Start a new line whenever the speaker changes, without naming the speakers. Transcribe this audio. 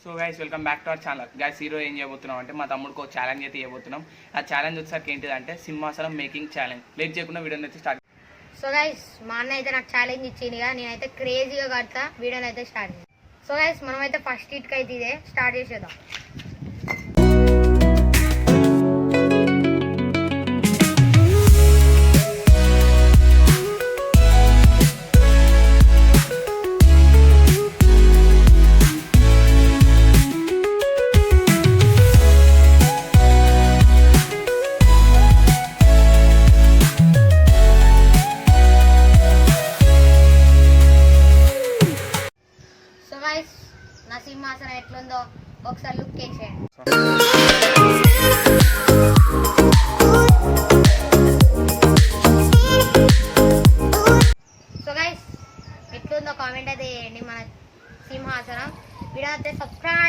So guys welcome back to our channel. Guys hero ఏం చేయబోతున్నాం అంటే మా తమ్ముడికి ఒక ఛాలెంజ్ అయితే చేయబోతున్నాం. ఆ ఛాలెంజ్ వచ్చేసరికి ఏంటిదంటే సింహాసనం మేకింగ్ ఛాలెంజ్. లేట్ చేయకుండా వీడియోని అయితే స్టార్ట్.
సో గైస్ మా అన్న అయితే నాకు ఛాలెంజ్ ఇచ్చిందిగా, నేనైతే క్రేజీగా కడతా. వీడియోని అయితే స్టార్ట్ చేద్దాం. సో గైస్ మనమైతే ఫస్ట్ ఇటుక అయితే ఇదే స్టార్ట్ చేసేద్దాం. నా సింహాసనం ఎట్లుందో ఒకసారి లుక్ వేసేయండి. సో గైస్ ఎట్లుందో కామెంట్ అయితే చేయండి మన సింహాసనం. వీడియో అయితే సబ్స్క్రైబ్